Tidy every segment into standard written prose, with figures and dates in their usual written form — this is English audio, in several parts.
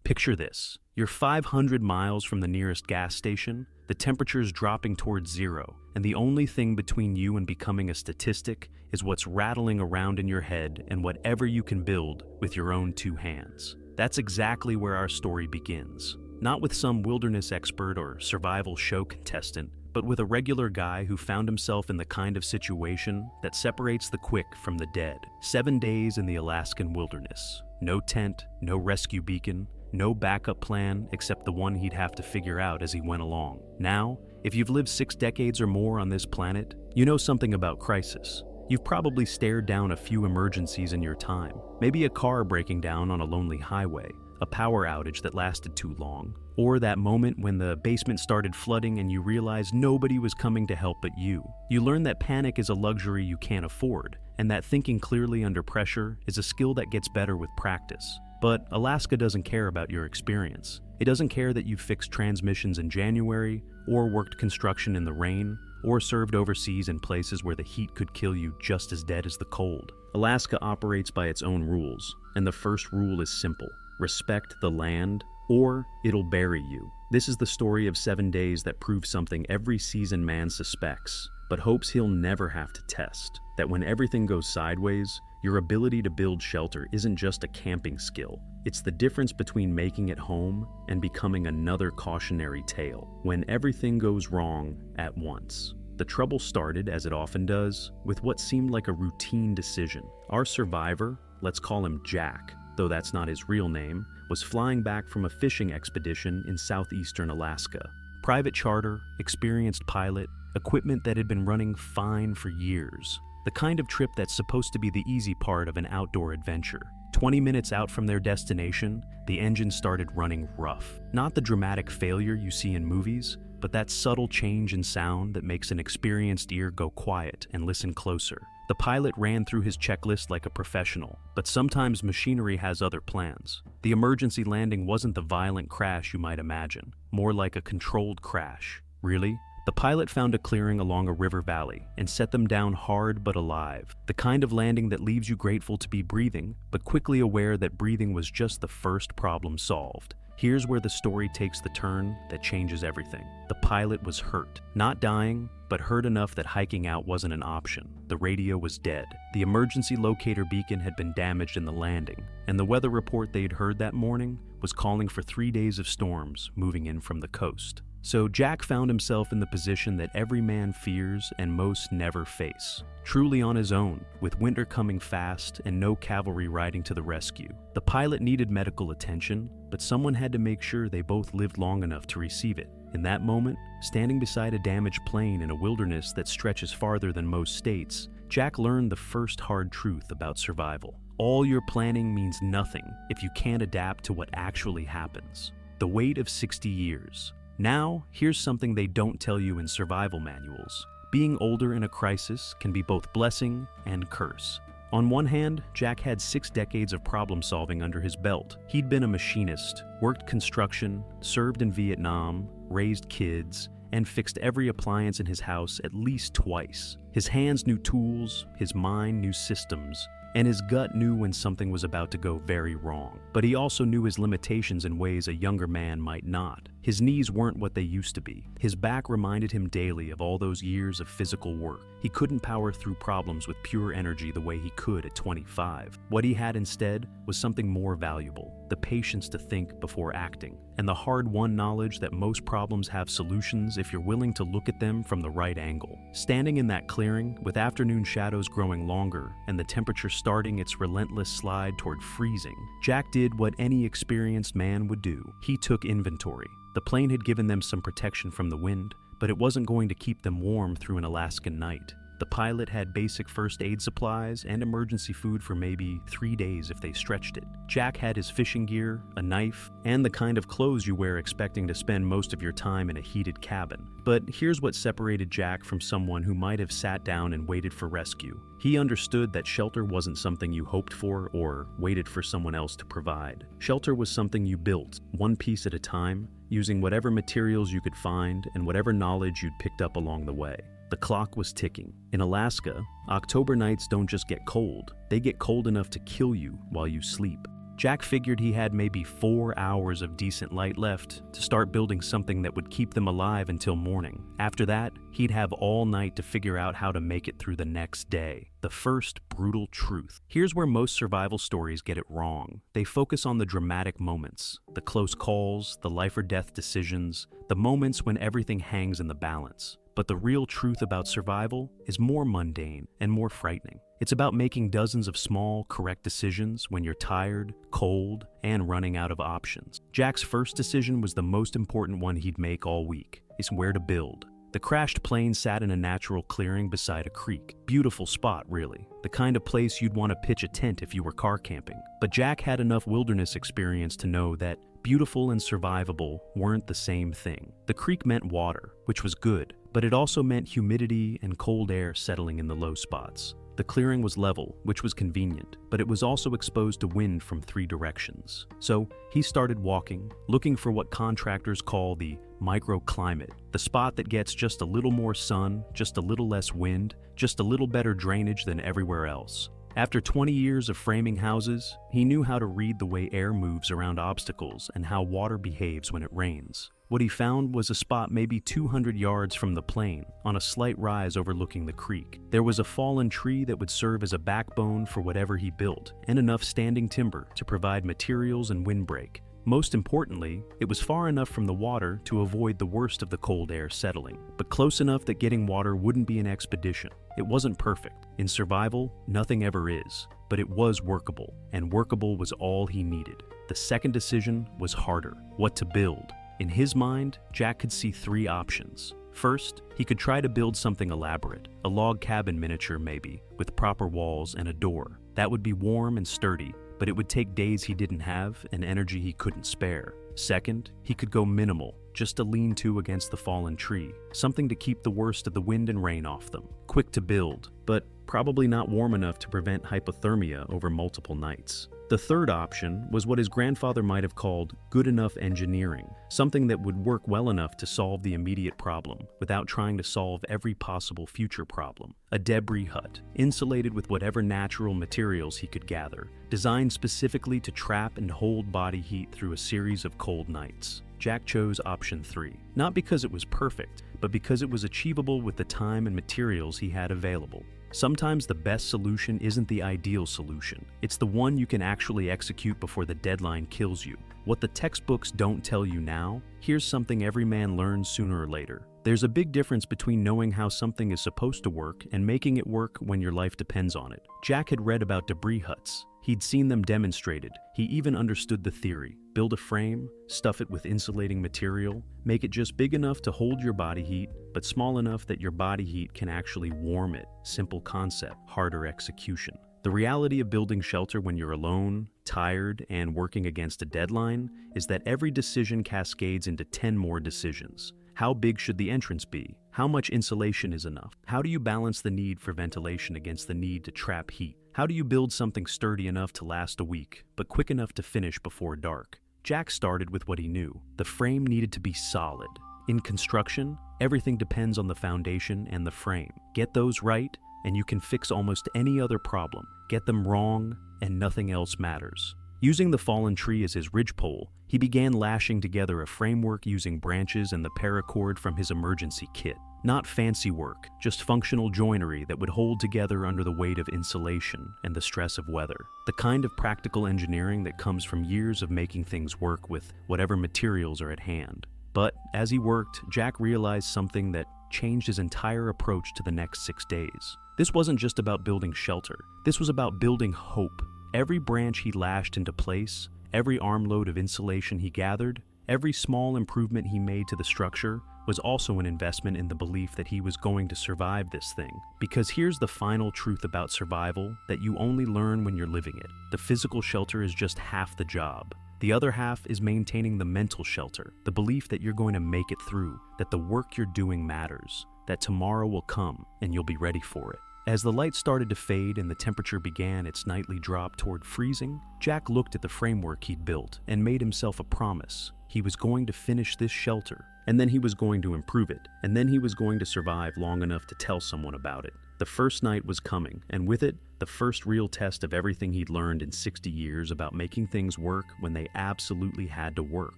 Picture this. You're 500 miles from the nearest gas station, the temperature's dropping towards zero, and the only thing between you and becoming a statistic is what's rattling around in your head and whatever you can build with your own two hands. That's exactly where our story begins. Not with some wilderness expert or survival show contestant, but with a regular guy who found himself in the kind of situation that separates the quick from the dead. 7 days in the Alaskan wilderness. No tent, no rescue beacon, no backup plan except the one he'd have to figure out as he went along. Now, if you've lived 6 decades or more on this planet, you know something about crisis. You've probably stared down a few emergencies in your time. Maybe a car breaking down on a lonely highway, a power outage that lasted too long, or that moment when the basement started flooding and you realized nobody was coming to help but you. You learn that panic is a luxury you can't afford, and that thinking clearly under pressure is a skill that gets better with practice. But Alaska doesn't care about your experience. It doesn't care that you fixed transmissions in January, or worked construction in the rain, or served overseas in places where the heat could kill you just as dead as the cold. Alaska operates by its own rules, and the first rule is simple. Respect the land, or it'll bury you. This is the story of 7 days that prove something every seasoned man suspects, but hopes he'll never have to test. That when everything goes sideways, your ability to build shelter isn't just a camping skill. It's the difference between making it home and becoming another cautionary tale. When everything goes wrong at once. The trouble started, as it often does, with what seemed like a routine decision. Our survivor, let's call him Jack, though that's not his real name, was flying back from a fishing expedition in southeastern Alaska. Private charter, experienced pilot, equipment that had been running fine for years. The kind of trip that's supposed to be the easy part of an outdoor adventure. 20 minutes out from their destination, the engine started running rough. Not the dramatic failure you see in movies, but that subtle change in sound that makes an experienced ear go quiet and listen closer. The pilot ran through his checklist like a professional, but sometimes machinery has other plans. The emergency landing wasn't the violent crash you might imagine, more like a controlled crash. Really? The pilot found a clearing along a river valley and set them down hard but alive. The kind of landing that leaves you grateful to be breathing, but quickly aware that breathing was just the first problem solved. Here's where the story takes the turn that changes everything. The pilot was hurt. Not dying, but hurt enough that hiking out wasn't an option. The radio was dead. The emergency locator beacon had been damaged in the landing, and the weather report they'd heard that morning was calling for 3 days of storms moving in from the coast. So Jack found himself in the position that every man fears and most never face. Truly on his own, with winter coming fast and no cavalry riding to the rescue. The pilot needed medical attention, but someone had to make sure they both lived long enough to receive it. In that moment, standing beside a damaged plane in a wilderness that stretches farther than most states, Jack learned the first hard truth about survival. All your planning means nothing if you can't adapt to what actually happens. The weight of 60 years. Now, here's something they don't tell you in survival manuals. Being older in a crisis can be both blessing and curse. On one hand, Jack had 6 decades of problem solving under his belt. He'd been a machinist, worked construction, served in Vietnam, raised kids, and fixed every appliance in his house at least twice. His hands knew tools, his mind knew systems, and his gut knew when something was about to go very wrong. But he also knew his limitations in ways a younger man might not. His knees weren't what they used to be. His back reminded him daily of all those years of physical work. He couldn't power through problems with pure energy the way he could at 25. What he had instead was something more valuable, the patience to think before acting, and the hard-won knowledge that most problems have solutions if you're willing to look at them from the right angle. Standing in that clearing, with afternoon shadows growing longer and the temperature starting its relentless slide toward freezing, Jack did what any experienced man would do. He took inventory. The plane had given them some protection from the wind, but it wasn't going to keep them warm through an Alaskan night. The pilot had basic first aid supplies and emergency food for maybe 3 days if they stretched it. Jack had his fishing gear, a knife, and the kind of clothes you wear expecting to spend most of your time in a heated cabin. But here's what separated Jack from someone who might have sat down and waited for rescue. He understood that shelter wasn't something you hoped for or waited for someone else to provide. Shelter was something you built, one piece at a time, using whatever materials you could find and whatever knowledge you'd picked up along the way. The clock was ticking. In Alaska, October nights don't just get cold, they get cold enough to kill you while you sleep. Jack figured he had maybe 4 hours of decent light left to start building something that would keep them alive until morning. After that, he'd have all night to figure out how to make it through the next day. The first brutal truth. Here's where most survival stories get it wrong. They focus on the dramatic moments, the close calls, the life or death decisions, the moments when everything hangs in the balance. But the real truth about survival is more mundane and more frightening. It's about making dozens of small, correct decisions when you're tired, cold, and running out of options. Jack's first decision was the most important one he'd make all week. It's where to build. The crashed plane sat in a natural clearing beside a creek. Beautiful spot, really. The kind of place you'd want to pitch a tent if you were car camping. But Jack had enough wilderness experience to know that beautiful and survivable weren't the same thing. The creek meant water, which was good, but it also meant humidity and cold air settling in the low spots. The clearing was level, which was convenient, but it was also exposed to wind from 3 directions. So he started walking, looking for what contractors call the microclimate, the spot that gets just a little more sun, just a little less wind, just a little better drainage than everywhere else. After 20 years of framing houses, he knew how to read the way air moves around obstacles and how water behaves when it rains. What he found was a spot maybe 200 yards from the plane, on a slight rise overlooking the creek. There was a fallen tree that would serve as a backbone for whatever he built, and enough standing timber to provide materials and windbreak. Most importantly, it was far enough from the water to avoid the worst of the cold air settling, but close enough that getting water wouldn't be an expedition. It wasn't perfect. In survival, nothing ever is, but it was workable, and workable was all he needed. The second decision was harder: what to build. In his mind, Jack could see 3 options. First, he could try to build something elaborate, a log cabin miniature maybe, with proper walls and a door. That would be warm and sturdy, but it would take days he didn't have and energy he couldn't spare. Second, he could go minimal, just a lean-to against the fallen tree, something to keep the worst of the wind and rain off them. Quick to build, but probably not warm enough to prevent hypothermia over multiple nights. The third option was what his grandfather might have called good enough engineering, something that would work well enough to solve the immediate problem without trying to solve every possible future problem. A debris hut, insulated with whatever natural materials he could gather, designed specifically to trap and hold body heat through a series of cold nights. Jack chose option 3, not because it was perfect, but because it was achievable with the time and materials he had available. Sometimes the best solution isn't the ideal solution. It's the one you can actually execute before the deadline kills you. What the textbooks don't tell you now, here's something every man learns sooner or later. There's a big difference between knowing how something is supposed to work and making it work when your life depends on it. Jack had read about debris huts. He'd seen them demonstrated. He even understood the theory. Build a frame, stuff it with insulating material, make it just big enough to hold your body heat, but small enough that your body heat can actually warm it. Simple concept, harder execution. The reality of building shelter when you're alone, tired, and working against a deadline is that every decision cascades into 10 more decisions. How big should the entrance be? How much insulation is enough? How do you balance the need for ventilation against the need to trap heat? How do you build something sturdy enough to last a week, but quick enough to finish before dark? Jack started with what he knew. The frame needed to be solid. In construction, everything depends on the foundation and the frame. Get those right, and you can fix almost any other problem. Get them wrong, and nothing else matters. Using the fallen tree as his ridgepole, he began lashing together a framework using branches and the paracord from his emergency kit. Not fancy work, just functional joinery that would hold together under the weight of insulation and the stress of weather. The kind of practical engineering that comes from years of making things work with whatever materials are at hand. But as he worked, Jack realized something that changed his entire approach to the next 6 days. This wasn't just about building shelter. This was about building hope. Every branch he lashed into place, every armload of insulation he gathered, every small improvement he made to the structure was also an investment in the belief that he was going to survive this thing. Because here's the final truth about survival that you only learn when you're living it. The physical shelter is just half the job. The other half is maintaining the mental shelter, the belief that you're going to make it through, that the work you're doing matters, that tomorrow will come and you'll be ready for it. As the light started to fade and the temperature began its nightly drop toward freezing, Jack looked at the framework he'd built and made himself a promise. He was going to finish this shelter, and then he was going to improve it, and then he was going to survive long enough to tell someone about it. The first night was coming, and with it, the first real test of everything he'd learned in 60 years about making things work when they absolutely had to work.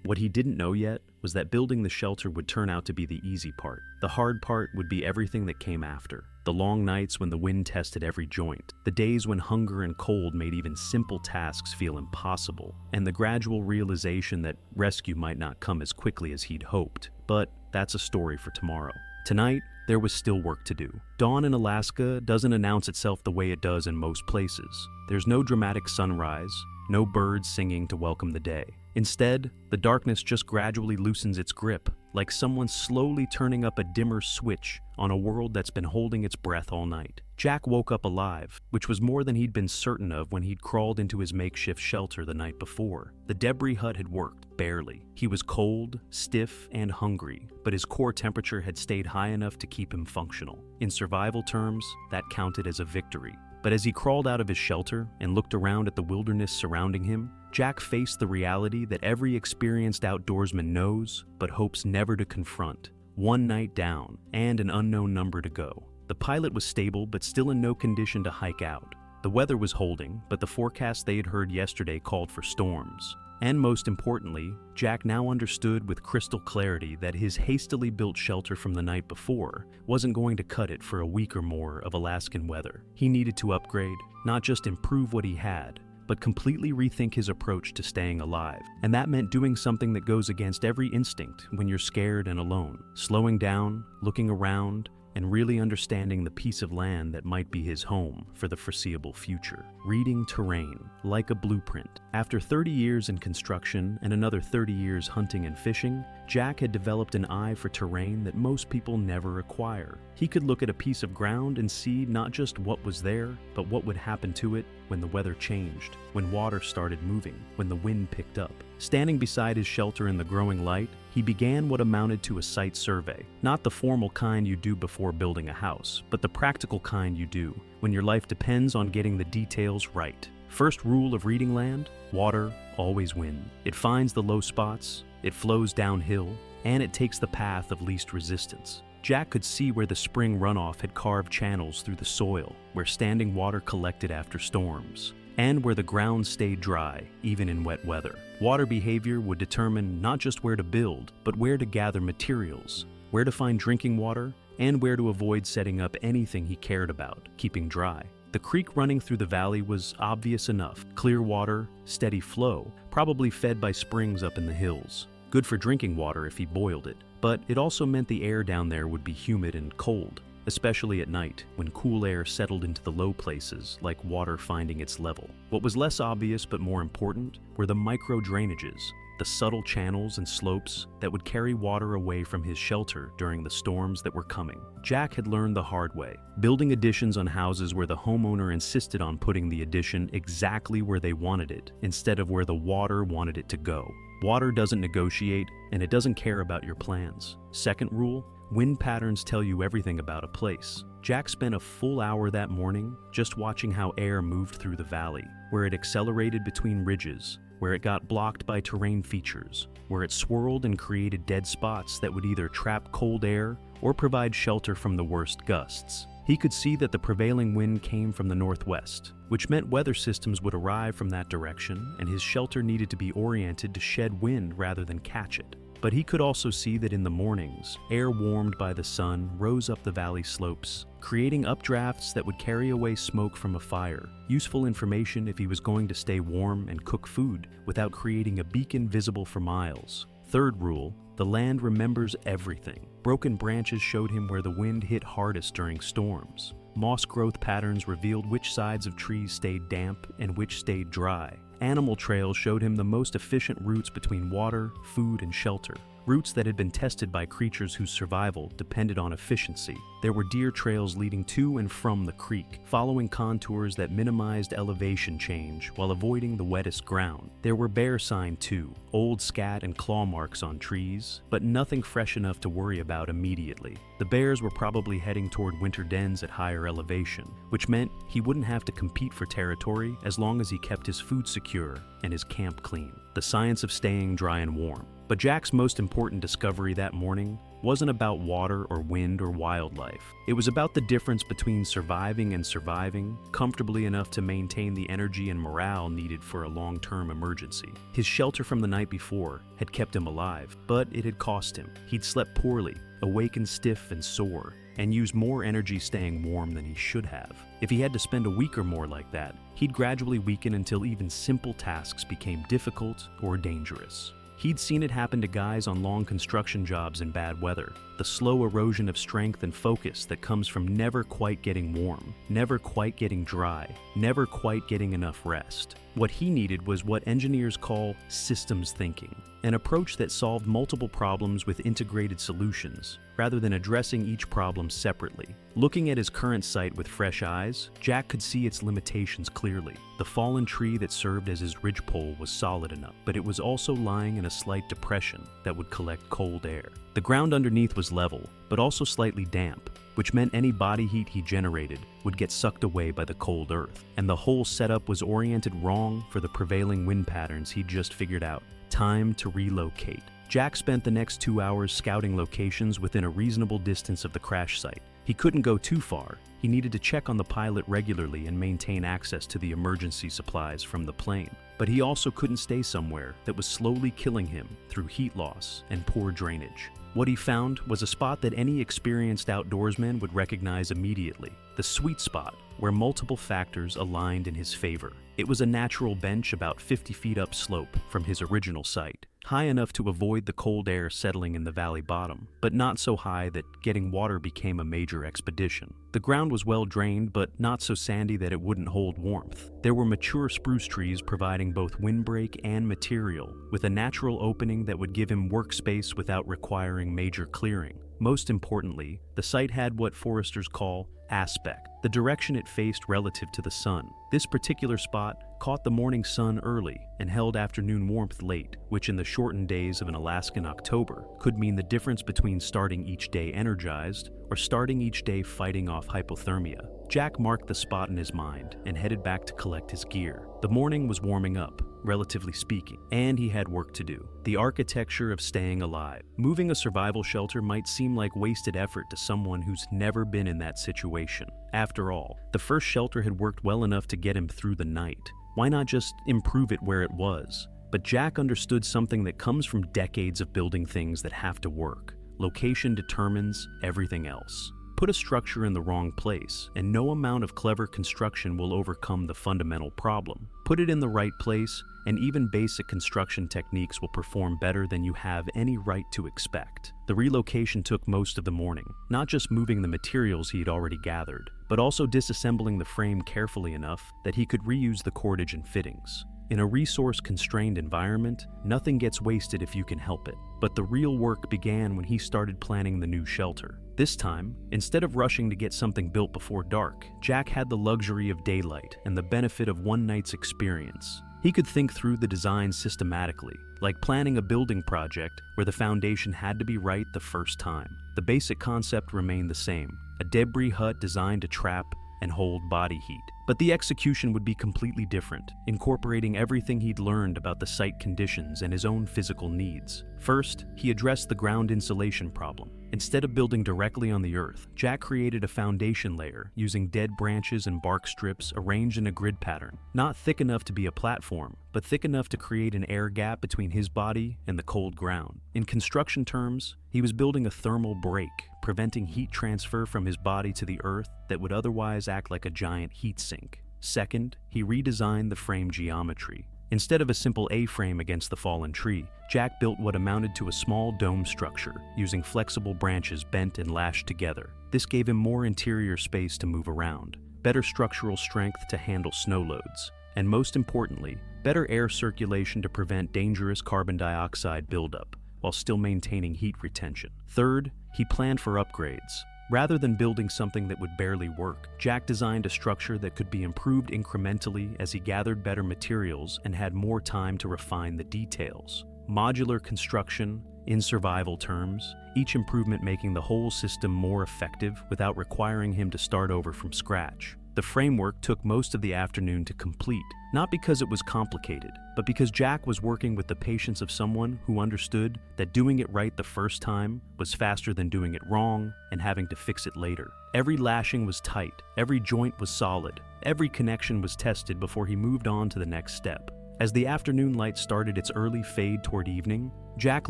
What he didn't know yet was that building the shelter would turn out to be the easy part. The hard part would be everything that came after. The long nights when the wind tested every joint, the days when hunger and cold made even simple tasks feel impossible, and the gradual realization that rescue might not come as quickly as he'd hoped. But that's a story for tomorrow. Tonight, there was still work to do. Dawn in Alaska doesn't announce itself the way it does in most places. There's no dramatic sunrise, no birds singing to welcome the day. Instead, the darkness just gradually loosens its grip, like someone slowly turning up a dimmer switch on a world that's been holding its breath all night. Jack woke up alive, which was more than he'd been certain of when he'd crawled into his makeshift shelter the night before. The debris hut had worked, barely. He was cold, stiff, and hungry, but his core temperature had stayed high enough to keep him functional. In survival terms, that counted as a victory. But as he crawled out of his shelter and looked around at the wilderness surrounding him, Jack faced the reality that every experienced outdoorsman knows but hopes never to confront. One night down, and an unknown number to go. The pilot was stable but still in no condition to hike out. The weather was holding, but the forecast they had heard yesterday called for storms. And most importantly, Jack now understood with crystal clarity that his hastily built shelter from the night before wasn't going to cut it for a week or more of Alaskan weather. He needed to upgrade, not just improve what he had, but completely rethink his approach to staying alive. And that meant doing something that goes against every instinct when you're scared and alone. Slowing down, looking around, and really understanding the piece of land that might be his home for the foreseeable future. Reading terrain, like a blueprint. After 30 years in construction and another 30 years hunting and fishing, Jack had developed an eye for terrain that most people never acquire. He could look at a piece of ground and see not just what was there, but what would happen to it when the weather changed, when water started moving, when the wind picked up. Standing beside his shelter in the growing light, he began what amounted to a site survey. Not the formal kind you do before building a house, but the practical kind you do when your life depends on getting the details right. First rule of reading land: water always wins. It finds the low spots, it flows downhill, and it takes the path of least resistance. Jack could see where the spring runoff had carved channels through the soil, where standing water collected after storms, and where the ground stayed dry, even in wet weather. Water behavior would determine not just where to build, but where to gather materials, where to find drinking water, and where to avoid setting up anything he cared about, keeping dry. The creek running through the valley was obvious enough. Clear water, steady flow, probably fed by springs up in the hills. Good for drinking water if he boiled it, but it also meant the air down there would be humid and cold, especially at night, when cool air settled into the low places, like water finding its level. What was less obvious but more important were the micro-drainages, the subtle channels and slopes that would carry water away from his shelter during the storms that were coming. Jack had learned the hard way, building additions on houses where the homeowner insisted on putting the addition exactly where they wanted it, instead of where the water wanted it to go. Water doesn't negotiate, and it doesn't care about your plans. Second rule: wind patterns tell you everything about a place. Jack spent a full hour that morning just watching how air moved through the valley, where it accelerated between ridges, where it got blocked by terrain features, where it swirled and created dead spots that would either trap cold air or provide shelter from the worst gusts. He could see that the prevailing wind came from the northwest, which meant weather systems would arrive from that direction, and his shelter needed to be oriented to shed wind rather than catch it. But he could also see that in the mornings, air warmed by the sun rose up the valley slopes, creating updrafts that would carry away smoke from a fire. Useful information if he was going to stay warm and cook food without creating a beacon visible for miles. Third rule: the land remembers everything. Broken branches showed him where the wind hit hardest during storms. Moss growth patterns revealed which sides of trees stayed damp and which stayed dry. Animal trails showed him the most efficient routes between water, food, and shelter. Routes that had been tested by creatures whose survival depended on efficiency. There were deer trails leading to and from the creek, following contours that minimized elevation change while avoiding the wettest ground. There were bear sign too, old scat and claw marks on trees, but nothing fresh enough to worry about immediately. The bears were probably heading toward winter dens at higher elevation, which meant he wouldn't have to compete for territory as long as he kept his food secure and his camp clean. The science of staying dry and warm. But Jack's most important discovery that morning wasn't about water or wind or wildlife. It was about the difference between surviving and surviving comfortably enough to maintain the energy and morale needed for a long-term emergency. His shelter from the night before had kept him alive, but it had cost him. He'd slept poorly, awakened stiff and sore, and used more energy staying warm than he should have. If he had to spend a week or more like that, he'd gradually weaken until even simple tasks became difficult or dangerous. He'd seen it happen to guys on long construction jobs in bad weather, the slow erosion of strength and focus that comes from never quite getting warm, never quite getting dry, never quite getting enough rest. What he needed was what engineers call systems thinking, an approach that solved multiple problems with integrated solutions, rather than addressing each problem separately. Looking at his current site with fresh eyes, Jack could see its limitations clearly. The fallen tree that served as his ridgepole was solid enough, but it was also lying in a slight depression that would collect cold air. The ground underneath was level, but also slightly damp, which meant any body heat he generated would get sucked away by the cold earth. And the whole setup was oriented wrong for the prevailing wind patterns he'd just figured out. Time to relocate. Jack spent the next 2 hours scouting locations within a reasonable distance of the crash site. He couldn't go too far. He needed to check on the pilot regularly and maintain access to the emergency supplies from the plane. But he also couldn't stay somewhere that was slowly killing him through heat loss and poor drainage. What he found was a spot that any experienced outdoorsman would recognize immediately, the sweet spot where multiple factors aligned in his favor. It was a natural bench about 50 feet upslope from his original site, high enough to avoid the cold air settling in the valley bottom, but not so high that getting water became a major expedition. The ground was well drained, but not so sandy that it wouldn't hold warmth. There were mature spruce trees providing both windbreak and material, with a natural opening that would give him workspace without requiring major clearing. Most importantly, the site had what foresters call aspect, the direction it faced relative to the sun. This particular spot caught the morning sun early and held afternoon warmth late, which in the shortened days of an Alaskan October could mean the difference between starting each day energized or starting each day fighting off hypothermia. Jack marked the spot in his mind and headed back to collect his gear. The morning was warming up, relatively speaking, and he had work to do. The architecture of staying alive. Moving a survival shelter might seem like wasted effort to someone who's never been in that situation. After all, the first shelter had worked well enough to get him through the night. Why not just improve it where it was? But Jack understood something that comes from decades of building things that have to work. Location determines everything else. Put a structure in the wrong place, and no amount of clever construction will overcome the fundamental problem. Put it in the right place, and even basic construction techniques will perform better than you have any right to expect. The relocation took most of the morning, not just moving the materials he had already gathered, but also disassembling the frame carefully enough that he could reuse the cordage and fittings. In a resource-constrained environment, nothing gets wasted if you can help it. But the real work began when he started planning the new shelter. This time, instead of rushing to get something built before dark, Jack had the luxury of daylight and the benefit of one night's experience. He could think through the design systematically, like planning a building project where the foundation had to be right the first time. The basic concept remained the same, a debris hut designed to trap and hold body heat. But the execution would be completely different, incorporating everything he'd learned about the site conditions and his own physical needs. First, he addressed the ground insulation problem. Instead of building directly on the earth, Jack created a foundation layer using dead branches and bark strips arranged in a grid pattern, not thick enough to be a platform, but thick enough to create an air gap between his body and the cold ground. In construction terms, he was building a thermal break, preventing heat transfer from his body to the earth that would otherwise act like a giant heat sink. Second, he redesigned the frame geometry. Instead of a simple A-frame against the fallen tree, Jack built what amounted to a small dome structure, using flexible branches bent and lashed together. This gave him more interior space to move around, better structural strength to handle snow loads, and most importantly, better air circulation to prevent dangerous carbon dioxide buildup, while still maintaining heat retention. Third, he planned for upgrades. Rather than building something that would barely work, Jack designed a structure that could be improved incrementally as he gathered better materials and had more time to refine the details. Modular construction, in survival terms, each improvement making the whole system more effective without requiring him to start over from scratch. The framework took most of the afternoon to complete, not because it was complicated, but because Jack was working with the patience of someone who understood that doing it right the first time was faster than doing it wrong and having to fix it later. Every lashing was tight, every joint was solid, every connection was tested before he moved on to the next step. As the afternoon light started its early fade toward evening, Jack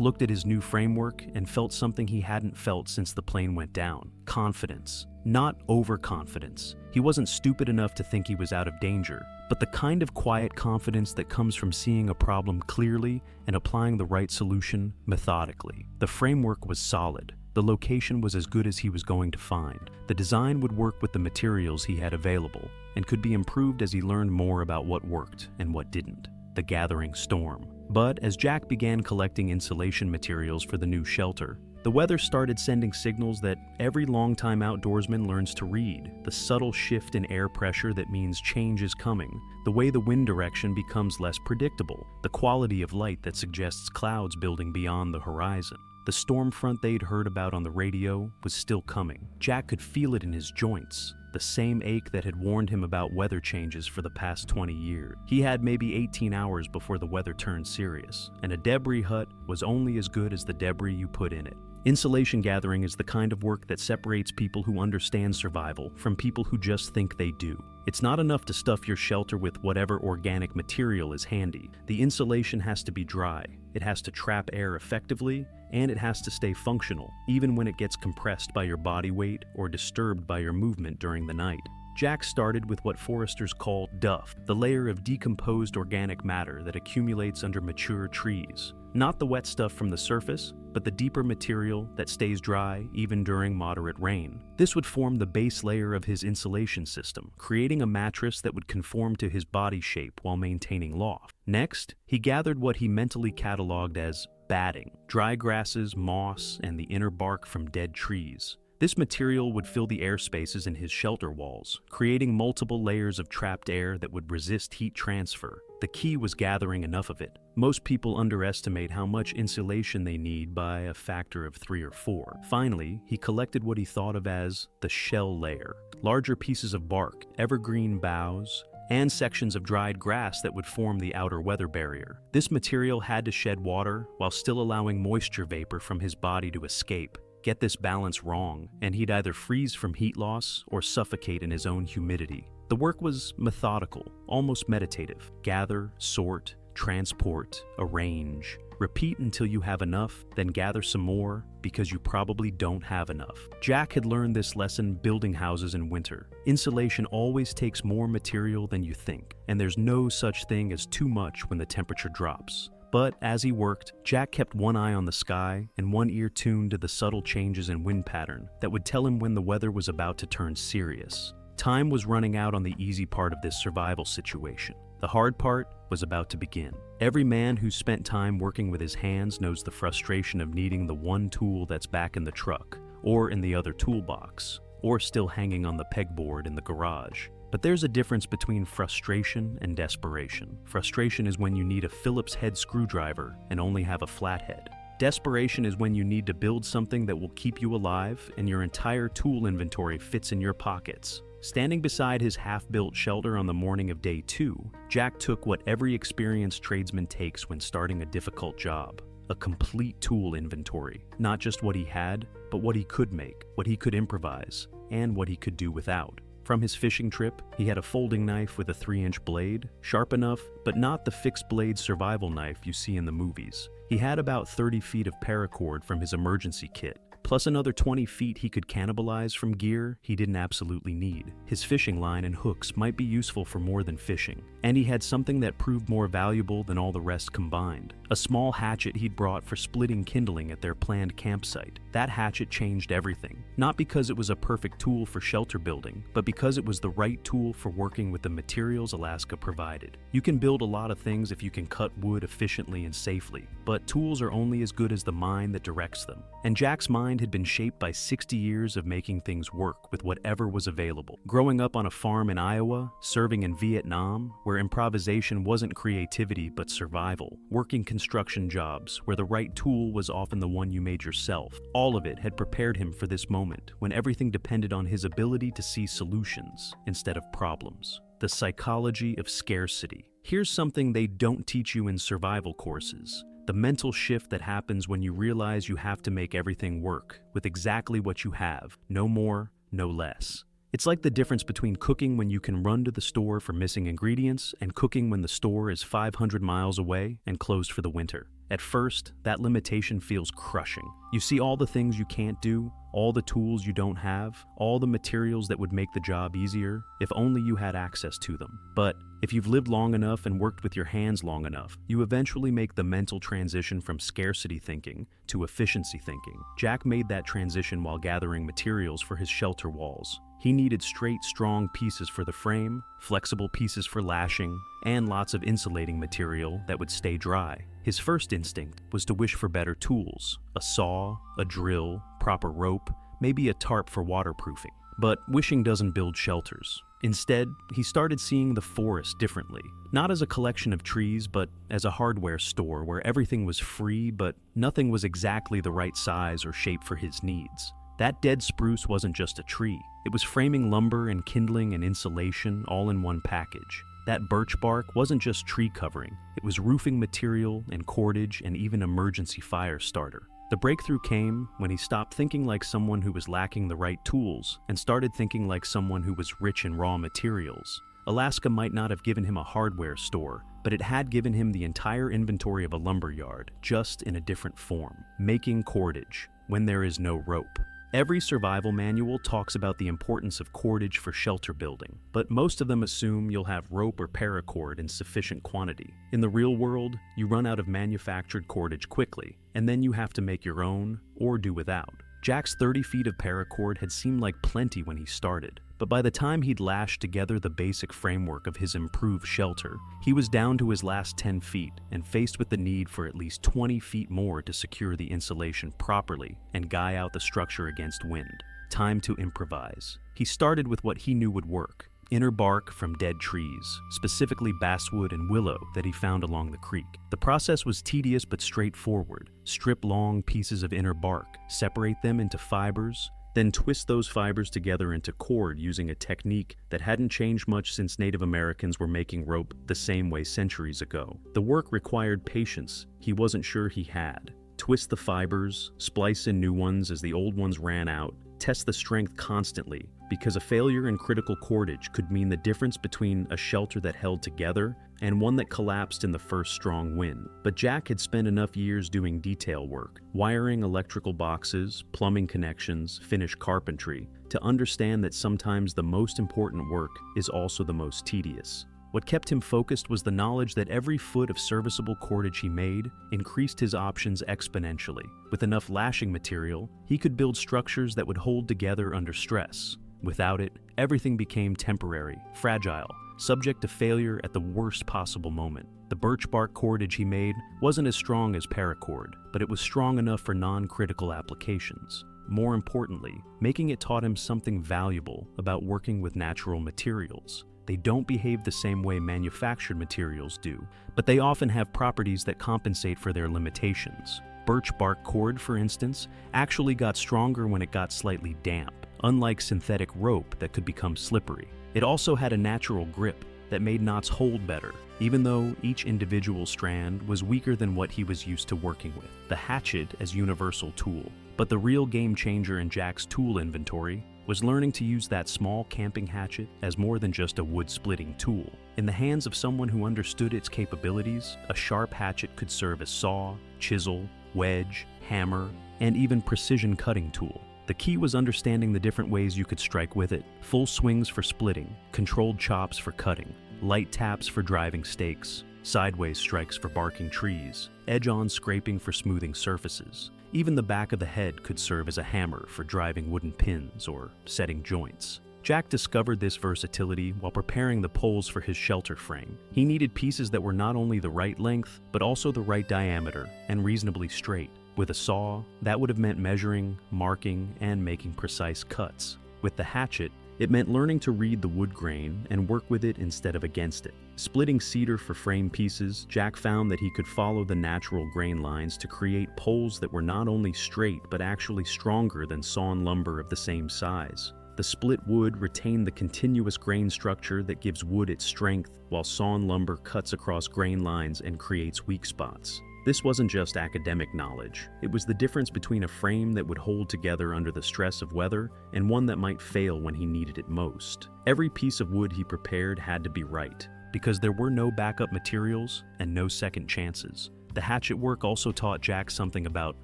looked at his new framework and felt something he hadn't felt since the plane went down. Confidence. Not overconfidence. He wasn't stupid enough to think he was out of danger, but the kind of quiet confidence that comes from seeing a problem clearly and applying the right solution methodically. The framework was solid. The location was as good as he was going to find. The design would work with the materials he had available and could be improved as he learned more about what worked and what didn't. The gathering storm. But as Jack began collecting insulation materials for the new shelter, the weather started sending signals that every longtime outdoorsman learns to read. The subtle shift in air pressure that means change is coming. The way the wind direction becomes less predictable. The quality of light that suggests clouds building beyond the horizon. The storm front they'd heard about on the radio was still coming. Jack could feel it in his joints. The same ache that had warned him about weather changes for the past 20 years. He had maybe 18 hours before the weather turned serious, and a debris hut was only as good as the debris you put in it. Insulation gathering is the kind of work that separates people who understand survival from people who just think they do. It's not enough to stuff your shelter with whatever organic material is handy. The insulation has to be dry, it has to trap air effectively, and it has to stay functional, even when it gets compressed by your body weight or disturbed by your movement during the night. Jack started with what foresters call duff, the layer of decomposed organic matter that accumulates under mature trees. Not the wet stuff from the surface, but the deeper material that stays dry even during moderate rain. This would form the base layer of his insulation system, creating a mattress that would conform to his body shape while maintaining loft. Next, he gathered what he mentally cataloged as batting, dry grasses, moss, and the inner bark from dead trees. This material would fill the air spaces in his shelter walls, creating multiple layers of trapped air that would resist heat transfer. The key was gathering enough of it. Most people underestimate how much insulation they need by a factor of 3 or 4. Finally, he collected what he thought of as the shell layer, larger pieces of bark, evergreen boughs, and sections of dried grass that would form the outer weather barrier. This material had to shed water while still allowing moisture vapor from his body to escape. Get this balance wrong, and he'd either freeze from heat loss or suffocate in his own humidity. The work was methodical, almost meditative. Gather, sort, transport, arrange. Repeat until you have enough, then gather some more because you probably don't have enough. Jack had learned this lesson building houses in winter. Insulation always takes more material than you think, and there's no such thing as too much when the temperature drops. But as he worked, Jack kept one eye on the sky and one ear tuned to the subtle changes in wind pattern that would tell him when the weather was about to turn serious. Time was running out on the easy part of this survival situation. The hard part was about to begin. Every man who spent time working with his hands knows the frustration of needing the one tool that's back in the truck, or in the other toolbox, or still hanging on the pegboard in the garage. But there's a difference between frustration and desperation. Frustration is when you need a Phillips head screwdriver and only have a flathead. Desperation is when you need to build something that will keep you alive and your entire tool inventory fits in your pockets. Standing beside his half-built shelter on the morning of day 2, Jack took what every experienced tradesman takes when starting a difficult job. A complete tool inventory. Not just what he had, but what he could make, what he could improvise, and what he could do without. From his fishing trip, he had a folding knife with a 3-inch blade, sharp enough, but not the fixed blade survival knife you see in the movies. He had about 30 feet of paracord from his emergency kit, plus another 20 feet he could cannibalize from gear he didn't absolutely need. His fishing line and hooks might be useful for more than fishing, and he had something that proved more valuable than all the rest combined. A small hatchet he'd brought for splitting kindling at their planned campsite. That hatchet changed everything, not because it was a perfect tool for shelter building, but because it was the right tool for working with the materials Alaska provided. You can build a lot of things if you can cut wood efficiently and safely, but tools are only as good as the mind that directs them. And Jack's mind had been shaped by 60 years of making things work with whatever was available. Growing up on a farm in Iowa, serving in Vietnam, where improvisation wasn't creativity but survival, working construction jobs, where the right tool was often the one you made yourself. All of it had prepared him for this moment, when everything depended on his ability to see solutions instead of problems. The psychology of scarcity. Here's something they don't teach you in survival courses. The mental shift that happens when you realize you have to make everything work with exactly what you have, no more, no less. It's like the difference between cooking when you can run to the store for missing ingredients and cooking when the store is 500 miles away and closed for the winter. At first, that limitation feels crushing. You see all the things you can't do, all the tools you don't have, all the materials that would make the job easier if only you had access to them. But if you've lived long enough and worked with your hands long enough, you eventually make the mental transition from scarcity thinking to efficiency thinking. Jack made that transition while gathering materials for his shelter walls. He needed straight, strong pieces for the frame, flexible pieces for lashing, and lots of insulating material that would stay dry. His first instinct was to wish for better tools, a saw, a drill, proper rope, maybe a tarp for waterproofing. But wishing doesn't build shelters. Instead, he started seeing the forest differently, not as a collection of trees, but as a hardware store where everything was free, but nothing was exactly the right size or shape for his needs. That dead spruce wasn't just a tree. It was framing lumber and kindling and insulation all in one package. That birch bark wasn't just tree covering. It was roofing material and cordage and even emergency fire starter. The breakthrough came when he stopped thinking like someone who was lacking the right tools and started thinking like someone who was rich in raw materials. Alaska might not have given him a hardware store, but it had given him the entire inventory of a lumber yard, just in a different form. Making cordage when there is no rope. Every survival manual talks about the importance of cordage for shelter building, but most of them assume you'll have rope or paracord in sufficient quantity. In the real world, you run out of manufactured cordage quickly, and then you have to make your own or do without. Jack's 30 feet of paracord had seemed like plenty when he started, but by the time he'd lashed together the basic framework of his improved shelter, he was down to his last 10 feet and faced with the need for at least 20 feet more to secure the insulation properly and guy out the structure against wind. Time to improvise. He started with what he knew would work: inner bark from dead trees, specifically basswood and willow that he found along the creek. The process was tedious but straightforward. Strip long pieces of inner bark, separate them into fibers, then twist those fibers together into cord using a technique that hadn't changed much since Native Americans were making rope the same way centuries ago. The work required patience he wasn't sure he had. Twist the fibers, splice in new ones as the old ones ran out, test the strength constantly, because a failure in critical cordage could mean the difference between a shelter that held together and one that collapsed in the first strong wind. But Jack had spent enough years doing detail work, wiring electrical boxes, plumbing connections, finished carpentry, to understand that sometimes the most important work is also the most tedious. What kept him focused was the knowledge that every foot of serviceable cordage he made increased his options exponentially. With enough lashing material, he could build structures that would hold together under stress. Without it, everything became temporary, fragile, subject to failure at the worst possible moment. The birch bark cordage he made wasn't as strong as paracord, but it was strong enough for non-critical applications. More importantly, making it taught him something valuable about working with natural materials. They don't behave the same way manufactured materials do, but they often have properties that compensate for their limitations. Birch bark cord, for instance, actually got stronger when it got slightly damp, unlike synthetic rope that could become slippery. It also had a natural grip that made knots hold better, even though each individual strand was weaker than what he was used to working with. The hatchet as universal tool. But the real game changer in Jack's tool inventory was learning to use that small camping hatchet as more than just a wood-splitting tool. In the hands of someone who understood its capabilities, a sharp hatchet could serve as saw, chisel, wedge, hammer, and even precision cutting tool. The key was understanding the different ways you could strike with it: full swings for splitting, controlled chops for cutting, light taps for driving stakes, sideways strikes for barking trees, edge-on scraping for smoothing surfaces. Even the back of the head could serve as a hammer for driving wooden pins or setting joints. Jack discovered this versatility while preparing the poles for his shelter frame. He needed pieces that were not only the right length, but also the right diameter and reasonably straight. With a saw, that would have meant measuring, marking, and making precise cuts. With the hatchet, it meant learning to read the wood grain and work with it instead of against it. Splitting cedar for frame pieces, Jack found that he could follow the natural grain lines to create poles that were not only straight but actually stronger than sawn lumber of the same size. The split wood retained the continuous grain structure that gives wood its strength, while sawn lumber cuts across grain lines and creates weak spots. This wasn't just academic knowledge. It was the difference between a frame that would hold together under the stress of weather and one that might fail when he needed it most. Every piece of wood he prepared had to be right, because there were no backup materials and no second chances. The hatchet work also taught Jack something about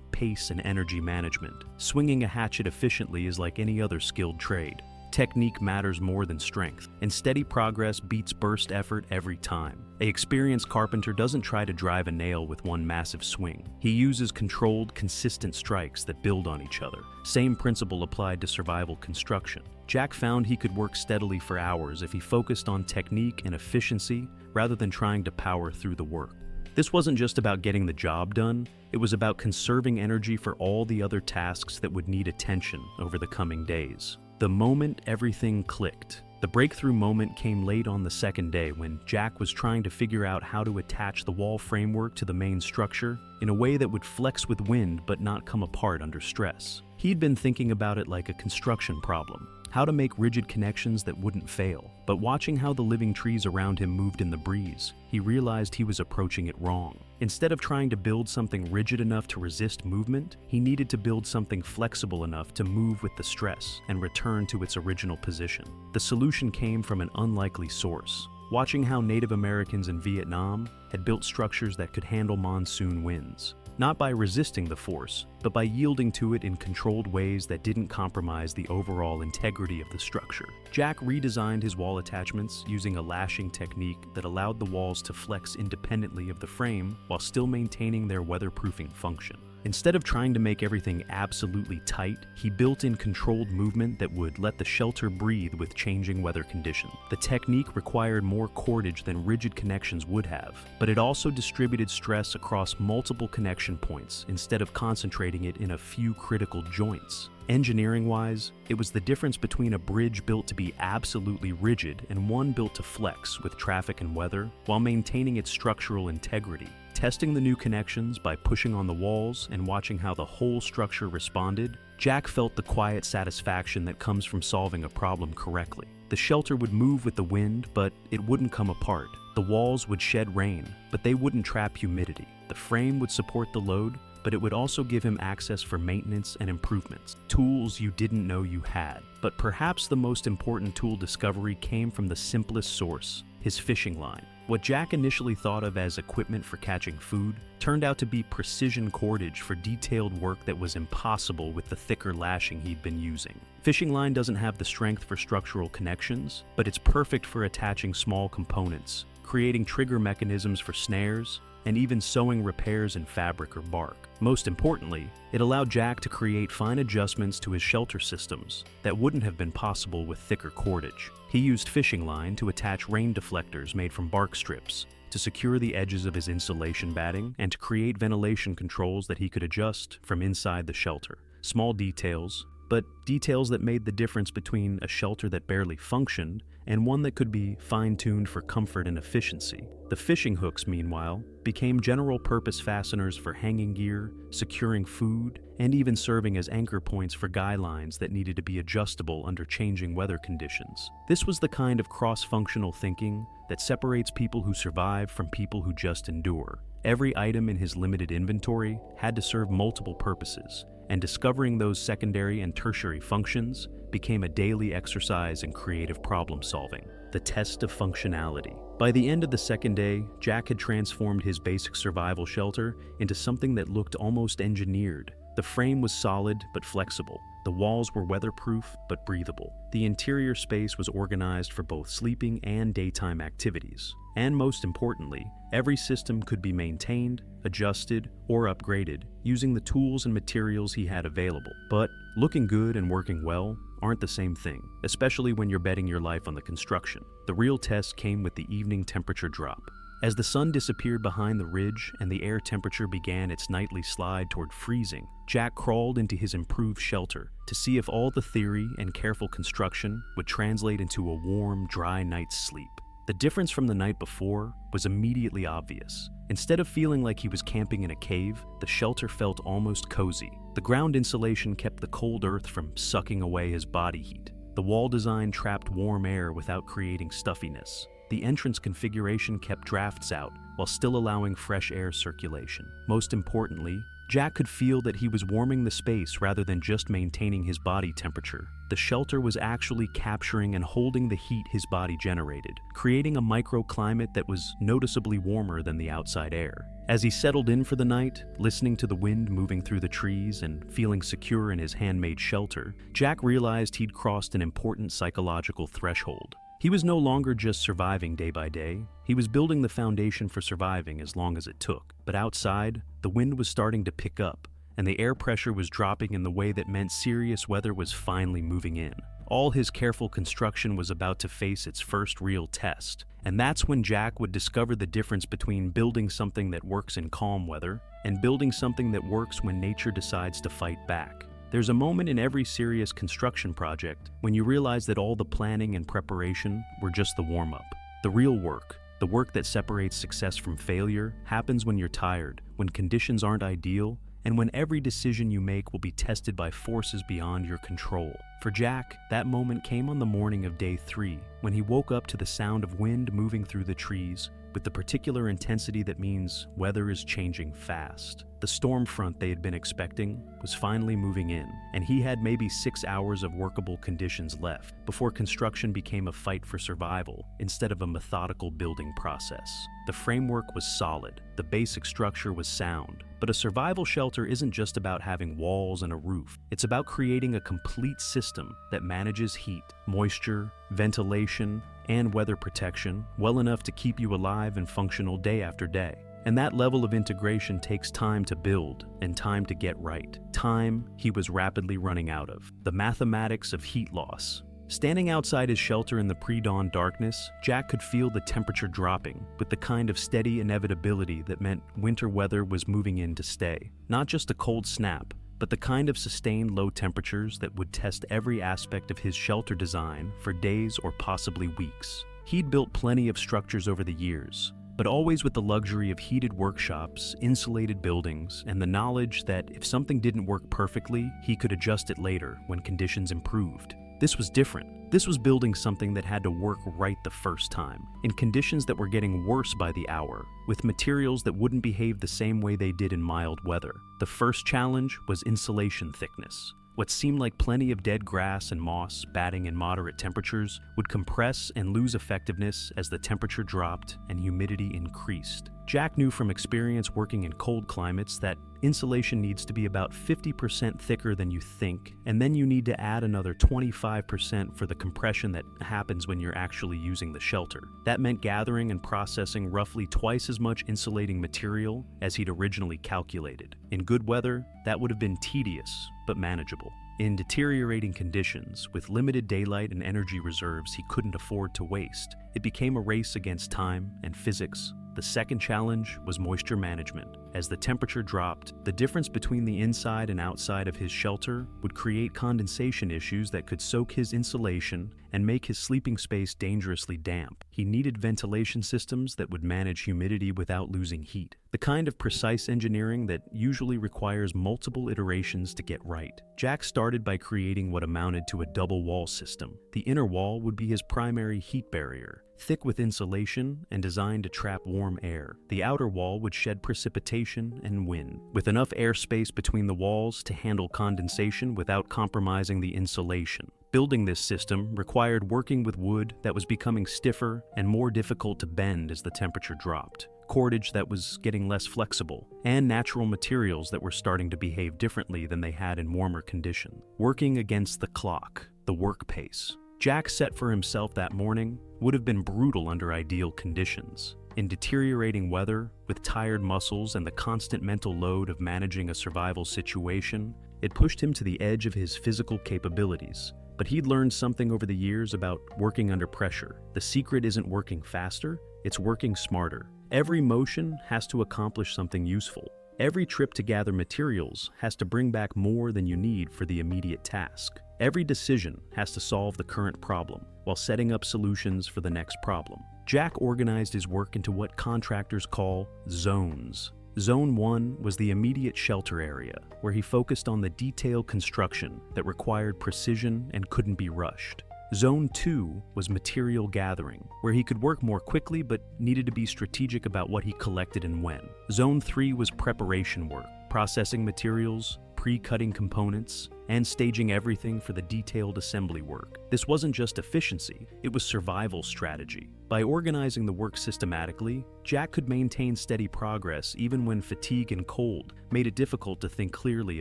pace and energy management. Swinging a hatchet efficiently is like any other skilled trade. Technique matters more than strength, and steady progress beats burst effort every time. An experienced carpenter doesn't try to drive a nail with one massive swing. He uses controlled, consistent strikes that build on each other. Same principle applied to survival construction. Jack found he could work steadily for hours if he focused on technique and efficiency rather than trying to power through the work. This wasn't just about getting the job done, it was about conserving energy for all the other tasks that would need attention over the coming days. The moment everything clicked. The breakthrough moment came late on the second day when Jack was trying to figure out how to attach the wall framework to the main structure in a way that would flex with wind but not come apart under stress. He'd been thinking about it like a construction problem, how to make rigid connections that wouldn't fail. But watching how the living trees around him moved in the breeze, he realized he was approaching it wrong. Instead of trying to build something rigid enough to resist movement, he needed to build something flexible enough to move with the stress and return to its original position. The solution came from an unlikely source. Watching how Native Americans in Vietnam had built structures that could handle monsoon winds. Not by resisting the force, but by yielding to it in controlled ways that didn't compromise the overall integrity of the structure. Jack redesigned his wall attachments using a lashing technique that allowed the walls to flex independently of the frame while still maintaining their weatherproofing function. Instead of trying to make everything absolutely tight, he built in controlled movement that would let the shelter breathe with changing weather conditions. The technique required more cordage than rigid connections would have, but it also distributed stress across multiple connection points instead of concentrating it in a few critical joints. Engineering-wise, it was the difference between a bridge built to be absolutely rigid and one built to flex with traffic and weather while maintaining its structural integrity. Testing the new connections by pushing on the walls and watching how the whole structure responded, Jack felt the quiet satisfaction that comes from solving a problem correctly. The shelter would move with the wind, but it wouldn't come apart. The walls would shed rain, but they wouldn't trap humidity. The frame would support the load, but it would also give him access for maintenance and improvements, tools you didn't know you had. But perhaps the most important tool discovery came from the simplest source, his fishing line. What Jack initially thought of as equipment for catching food turned out to be precision cordage for detailed work that was impossible with the thicker lashing he'd been using. Fishing line doesn't have the strength for structural connections, but it's perfect for attaching small components, creating trigger mechanisms for snares, and even sewing repairs in fabric or bark. Most importantly, it allowed Jack to create fine adjustments to his shelter systems that wouldn't have been possible with thicker cordage. He used fishing line to attach rain deflectors made from bark strips, to secure the edges of his insulation batting, and to create ventilation controls that he could adjust from inside the shelter. Small details, but details that made the difference between a shelter that barely functioned and one that could be fine-tuned for comfort and efficiency. The fishing hooks, meanwhile, became general-purpose fasteners for hanging gear, securing food, and even serving as anchor points for guy lines that needed to be adjustable under changing weather conditions. This was the kind of cross-functional thinking that separates people who survive from people who just endure. Every item in his limited inventory had to serve multiple purposes, and discovering those secondary and tertiary functions became a daily exercise in creative problem solving. The test of functionality. By the end of the second day, Jack had transformed his basic survival shelter into something that looked almost engineered. The frame was solid but flexible. The walls were weatherproof but breathable. The interior space was organized for both sleeping and daytime activities. And most importantly, every system could be maintained, adjusted, or upgraded using the tools and materials he had available. But looking good and working well aren't the same thing, especially when you're betting your life on the construction. The real test came with the evening temperature drop. As the sun disappeared behind the ridge and the air temperature began its nightly slide toward freezing, Jack crawled into his improved shelter to see if all the theory and careful construction would translate into a warm, dry night's sleep. The difference from the night before was immediately obvious. Instead of feeling like he was camping in a cave, the shelter felt almost cozy. The ground insulation kept the cold earth from sucking away his body heat. The wall design trapped warm air without creating stuffiness. The entrance configuration kept drafts out while still allowing fresh air circulation. Most importantly, Jack could feel that he was warming the space rather than just maintaining his body temperature. The shelter was actually capturing and holding the heat his body generated, creating a microclimate that was noticeably warmer than the outside air. As he settled in for the night, listening to the wind moving through the trees and feeling secure in his handmade shelter, Jack realized he'd crossed an important psychological threshold. He was no longer just surviving day by day, he was building the foundation for surviving as long as it took. But outside, the wind was starting to pick up, and the air pressure was dropping in the way that meant serious weather was finally moving in. All his careful construction was about to face its first real test, and that's when Jack would discover the difference between building something that works in calm weather and building something that works when nature decides to fight back. There's a moment in every serious construction project when you realize that all the planning and preparation were just the warm-up. The real work, the work that separates success from failure, happens when you're tired, when conditions aren't ideal, and when every decision you make will be tested by forces beyond your control. For Jack, that moment came on the morning of day 3, when he woke up to the sound of wind moving through the trees, with the particular intensity that means weather is changing fast. The storm front they had been expecting was finally moving in, and he had maybe 6 hours of workable conditions left before construction became a fight for survival instead of a methodical building process. The framework was solid, the basic structure was sound, but a survival shelter isn't just about having walls and a roof. It's about creating a complete system that manages heat, moisture, ventilation, and weather protection well enough to keep you alive and functional day after day. And that level of integration takes time to build and time to get right. Time he was rapidly running out of. The mathematics of heat loss. Standing outside his shelter in the pre-dawn darkness, Jack could feel the temperature dropping with the kind of steady inevitability that meant winter weather was moving in to stay. Not just a cold snap, but the kind of sustained low temperatures that would test every aspect of his shelter design for days or possibly weeks. He'd built plenty of structures over the years, but always with the luxury of heated workshops, insulated buildings, and the knowledge that if something didn't work perfectly, he could adjust it later when conditions improved. This was different. This was building something that had to work right the first time, in conditions that were getting worse by the hour, with materials that wouldn't behave the same way they did in mild weather. The first challenge was insulation thickness. What seemed like plenty of dead grass and moss batting in moderate temperatures would compress and lose effectiveness as the temperature dropped and humidity increased. Jack knew from experience working in cold climates that insulation needs to be about 50% thicker than you think, and then you need to add another 25% for the compression that happens when you're actually using the shelter. That meant gathering and processing roughly twice as much insulating material as he'd originally calculated. In good weather, that would have been tedious, but manageable. In deteriorating conditions, with limited daylight and energy reserves he couldn't afford to waste, it became a race against time and physics. The second challenge was moisture management. As the temperature dropped, the difference between the inside and outside of his shelter would create condensation issues that could soak his insulation and make his sleeping space dangerously damp. He needed ventilation systems that would manage humidity without losing heat, the kind of precise engineering that usually requires multiple iterations to get right. Jack started by creating what amounted to a double wall system. The inner wall would be his primary heat barrier, thick with insulation and designed to trap warm air. The outer wall would shed precipitation and wind, with enough airspace between the walls to handle condensation without compromising the insulation. Building this system required working with wood that was becoming stiffer and more difficult to bend as the temperature dropped, cordage that was getting less flexible, and natural materials that were starting to behave differently than they had in warmer conditions. Working against the clock, the work pace. Jack set for himself that morning would have been brutal under ideal conditions. In deteriorating weather, with tired muscles and the constant mental load of managing a survival situation, it pushed him to the edge of his physical capabilities. But he'd learned something over the years about working under pressure. The secret isn't working faster, it's working smarter. Every motion has to accomplish something useful. Every trip to gather materials has to bring back more than you need for the immediate task. Every decision has to solve the current problem while setting up solutions for the next problem. Jack organized his work into what contractors call zones. Zone 1 was the immediate shelter area, where he focused on the detailed construction that required precision and couldn't be rushed. Zone 2 was material gathering, where he could work more quickly but needed to be strategic about what he collected and when. Zone 3 was preparation work, processing materials, pre-cutting components, and staging everything for the detailed assembly work. This wasn't just efficiency, it was survival strategy. By organizing the work systematically, Jack could maintain steady progress even when fatigue and cold made it difficult to think clearly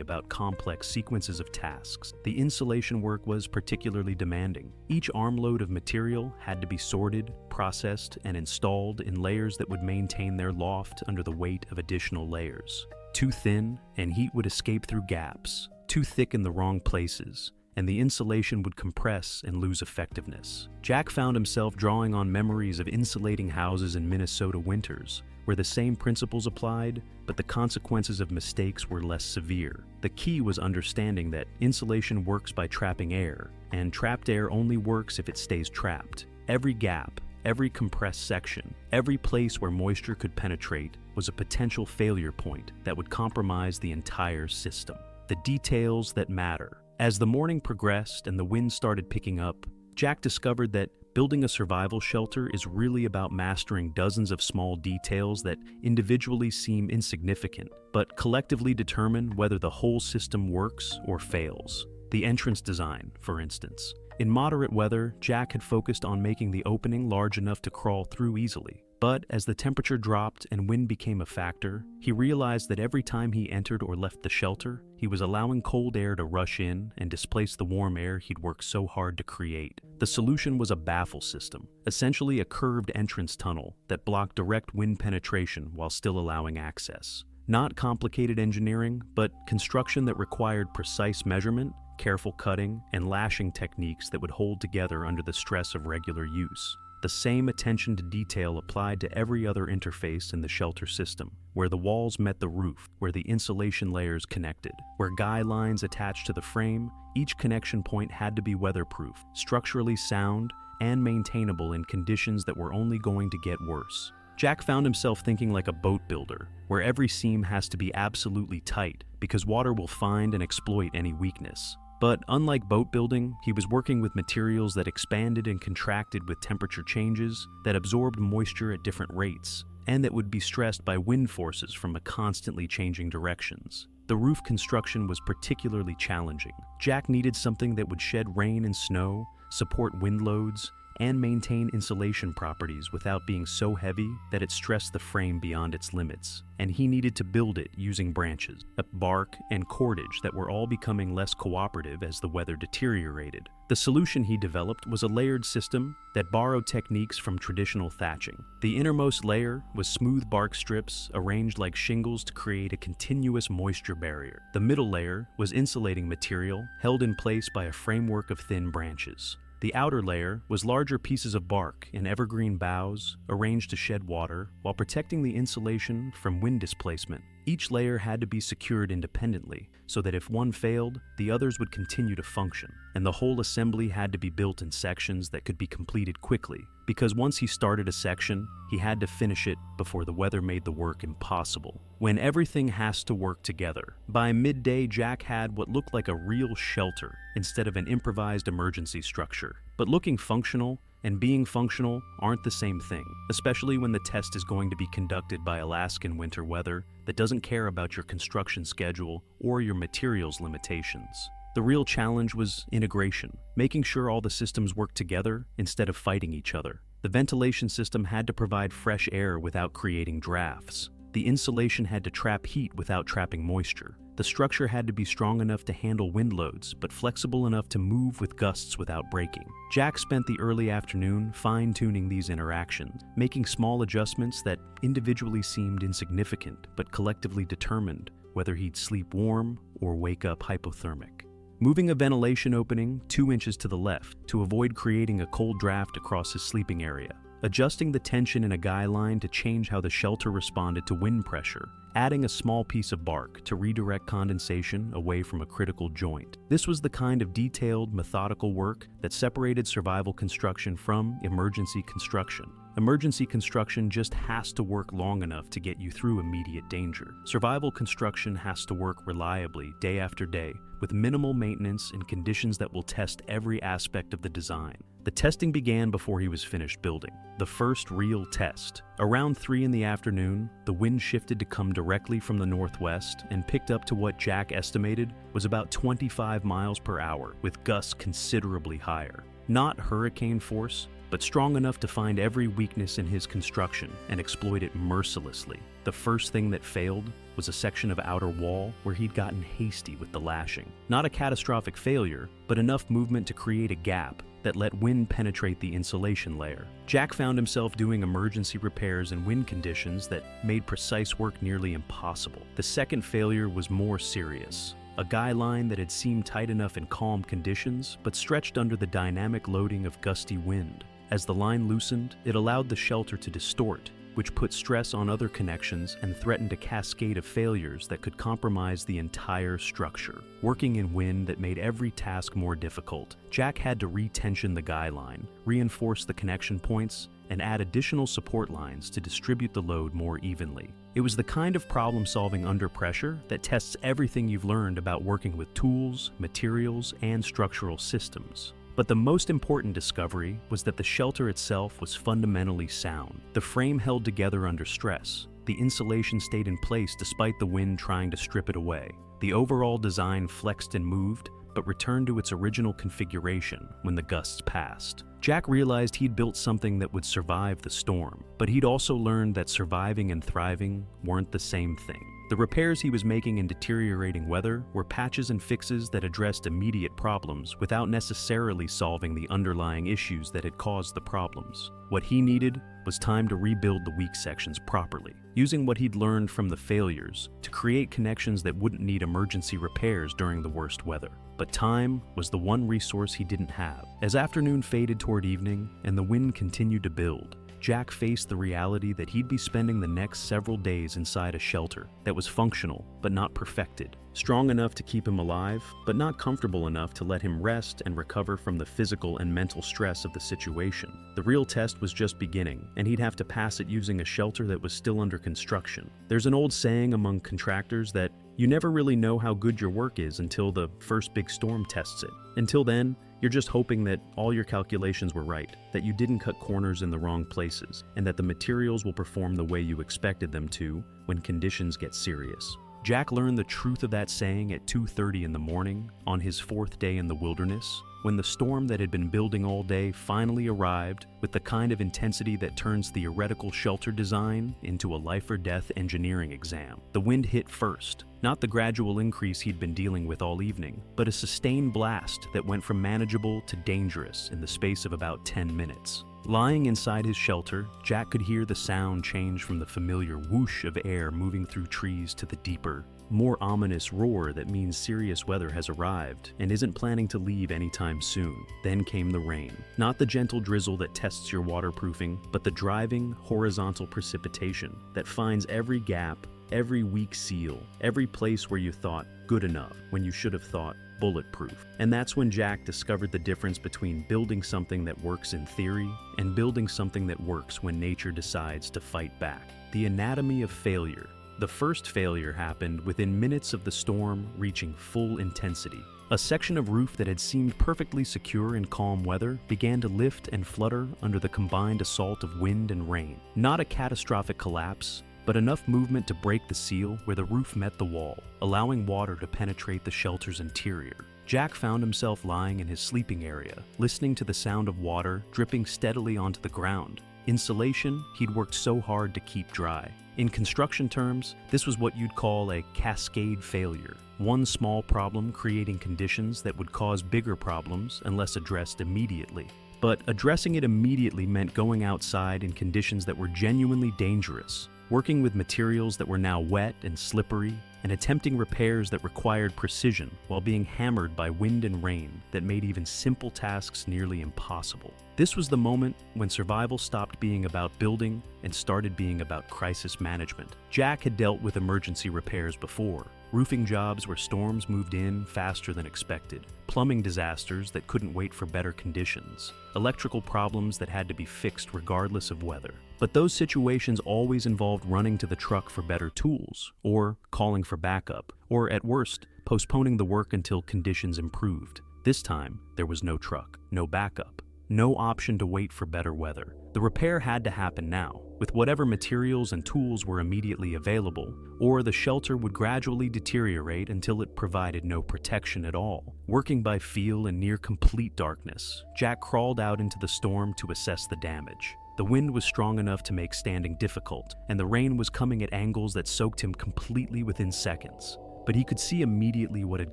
about complex sequences of tasks. The insulation work was particularly demanding. Each armload of material had to be sorted, processed, and installed in layers that would maintain their loft under the weight of additional layers. Too thin, and heat would escape through gaps. Too thick in the wrong places, and the insulation would compress and lose effectiveness. Jack found himself drawing on memories of insulating houses in Minnesota winters, where the same principles applied, but the consequences of mistakes were less severe. The key was understanding that insulation works by trapping air, and trapped air only works if it stays trapped. Every gap, every compressed section, every place where moisture could penetrate was a potential failure point that would compromise the entire system. The details that matter. As the morning progressed and the wind started picking up, Jack discovered that building a survival shelter is really about mastering dozens of small details that individually seem insignificant, but collectively determine whether the whole system works or fails. The entrance design, for instance. In moderate weather, Jack had focused on making the opening large enough to crawl through easily. But as the temperature dropped and wind became a factor, he realized that every time he entered or left the shelter, he was allowing cold air to rush in and displace the warm air he'd worked so hard to create. The solution was a baffle system, essentially a curved entrance tunnel that blocked direct wind penetration while still allowing access. Not complicated engineering, but construction that required precise measurement, careful cutting, and lashing techniques that would hold together under the stress of regular use. The same attention to detail applied to every other interface in the shelter system, where the walls met the roof, where the insulation layers connected, where guy lines attached to the frame. Each connection point had to be weatherproof, structurally sound, and maintainable in conditions that were only going to get worse. Jack found himself thinking like a boat builder, where every seam has to be absolutely tight because water will find and exploit any weakness. But unlike boat building, he was working with materials that expanded and contracted with temperature changes, that absorbed moisture at different rates, and that would be stressed by wind forces from a constantly changing directions. The roof construction was particularly challenging. Jack needed something that would shed rain and snow, support wind loads, and maintain insulation properties without being so heavy that it stressed the frame beyond its limits. And he needed to build it using branches, bark, and cordage that were all becoming less cooperative as the weather deteriorated. The solution he developed was a layered system that borrowed techniques from traditional thatching. The innermost layer was smooth bark strips arranged like shingles to create a continuous moisture barrier. The middle layer was insulating material held in place by a framework of thin branches. The outer layer was larger pieces of bark and evergreen boughs arranged to shed water while protecting the insulation from wind displacement. Each layer had to be secured independently so that if one failed, the others would continue to function. And the whole assembly had to be built in sections that could be completed quickly, because once he started a section, he had to finish it before the weather made the work impossible. When everything has to work together, by midday Jack had what looked like a real shelter instead of an improvised emergency structure. But looking functional and being functional aren't the same thing, especially when the test is going to be conducted by Alaskan winter weather that doesn't care about your construction schedule or your materials limitations. The real challenge was integration, making sure all the systems work together instead of fighting each other. The ventilation system had to provide fresh air without creating drafts. The insulation had to trap heat without trapping moisture. The structure had to be strong enough to handle wind loads, but flexible enough to move with gusts without breaking. Jack spent the early afternoon fine-tuning these interactions, making small adjustments that individually seemed insignificant, but collectively determined whether he'd sleep warm or wake up hypothermic. Moving a ventilation opening 2 inches to the left to avoid creating a cold draft across his sleeping area. Adjusting the tension in a guy line to change how the shelter responded to wind pressure, adding a small piece of bark to redirect condensation away from a critical joint. This was the kind of detailed, methodical work that separated survival construction from emergency construction. Emergency construction just has to work long enough to get you through immediate danger. Survival construction has to work reliably day after day, with minimal maintenance in conditions that will test every aspect of the design. The testing began before he was finished building. The first real test. Around 3 in the afternoon, the wind shifted to come directly from the northwest and picked up to what Jack estimated was about 25 miles per hour, with gusts considerably higher. Not hurricane force, but strong enough to find every weakness in his construction and exploit it mercilessly. The first thing that failed was a section of outer wall where he'd gotten hasty with the lashing. Not a catastrophic failure, but enough movement to create a gap that let wind penetrate the insulation layer. Jack found himself doing emergency repairs in wind conditions that made precise work nearly impossible. The second failure was more serious. A guy line that had seemed tight enough in calm conditions, but stretched under the dynamic loading of gusty wind. As the line loosened, it allowed the shelter to distort, which put stress on other connections and threatened a cascade of failures that could compromise the entire structure. Working in wind that made every task more difficult, Jack had to re-tension the guy line, reinforce the connection points, and add additional support lines to distribute the load more evenly. It was the kind of problem-solving under pressure that tests everything you've learned about working with tools, materials, and structural systems. But the most important discovery was that the shelter itself was fundamentally sound. The frame held together under stress. The insulation stayed in place despite the wind trying to strip it away. The overall design flexed and moved, but returned to its original configuration when the gusts passed. Jack realized he'd built something that would survive the storm, but he'd also learned that surviving and thriving weren't the same thing. The repairs he was making in deteriorating weather were patches and fixes that addressed immediate problems without necessarily solving the underlying issues that had caused the problems. What he needed was time to rebuild the weak sections properly, using what he'd learned from the failures to create connections that wouldn't need emergency repairs during the worst weather. But time was the one resource he didn't have. As afternoon faded toward evening and the wind continued to build, Jack faced the reality that he'd be spending the next several days inside a shelter that was functional but not perfected, strong enough to keep him alive, but not comfortable enough to let him rest and recover from the physical and mental stress of the situation. The real test was just beginning, and he'd have to pass it using a shelter that was still under construction. There's an old saying among contractors that you never really know how good your work is until the first big storm tests it. Until then, you're just hoping that all your calculations were right, that you didn't cut corners in the wrong places, and that the materials will perform the way you expected them to when conditions get serious. Jack learned the truth of that saying at 2:30 in the morning on his 4th day in the wilderness, when the storm that had been building all day finally arrived with the kind of intensity that turns theoretical shelter design into a life-or-death engineering exam. The wind hit first, not the gradual increase he'd been dealing with all evening, but a sustained blast that went from manageable to dangerous in the space of about 10 minutes. Lying inside his shelter, Jack could hear the sound change from the familiar whoosh of air moving through trees to the deeper, more ominous roar that means serious weather has arrived and isn't planning to leave anytime soon. Then came the rain. Not the gentle drizzle that tests your waterproofing, but the driving, horizontal precipitation that finds every gap, every weak seal, every place where you thought good enough when you should have thought bulletproof. And that's when Jack discovered the difference between building something that works in theory and building something that works when nature decides to fight back. The anatomy of failure. The first failure happened within minutes of the storm reaching full intensity. A section of roof that had seemed perfectly secure in calm weather began to lift and flutter under the combined assault of wind and rain. Not a catastrophic collapse, but enough movement to break the seal where the roof met the wall, allowing water to penetrate the shelter's interior. Jack found himself lying in his sleeping area, listening to the sound of water dripping steadily onto the ground. Insulation he'd worked so hard to keep dry. In construction terms, this was what you'd call a cascade failure. One small problem creating conditions that would cause bigger problems unless addressed immediately. But addressing it immediately meant going outside in conditions that were genuinely dangerous. working with materials that were now wet and slippery, and attempting repairs that required precision while being hammered by wind and rain that made even simple tasks nearly impossible. This was the moment when survival stopped being about building and started being about crisis management. Jack had dealt with emergency repairs before. Roofing jobs where storms moved in faster than expected, plumbing disasters that couldn't wait for better conditions, electrical problems that had to be fixed regardless of weather. But those situations always involved running to the truck for better tools, or calling for backup, or at worst, postponing the work until conditions improved. This time, there was no truck, no backup, no option to wait for better weather. The repair had to happen now, with whatever materials and tools were immediately available, or the shelter would gradually deteriorate until it provided no protection at all. Working by feel in near complete darkness, Jack crawled out into the storm to assess the damage. The wind was strong enough to make standing difficult, and the rain was coming at angles that soaked him completely within seconds. But he could see immediately what had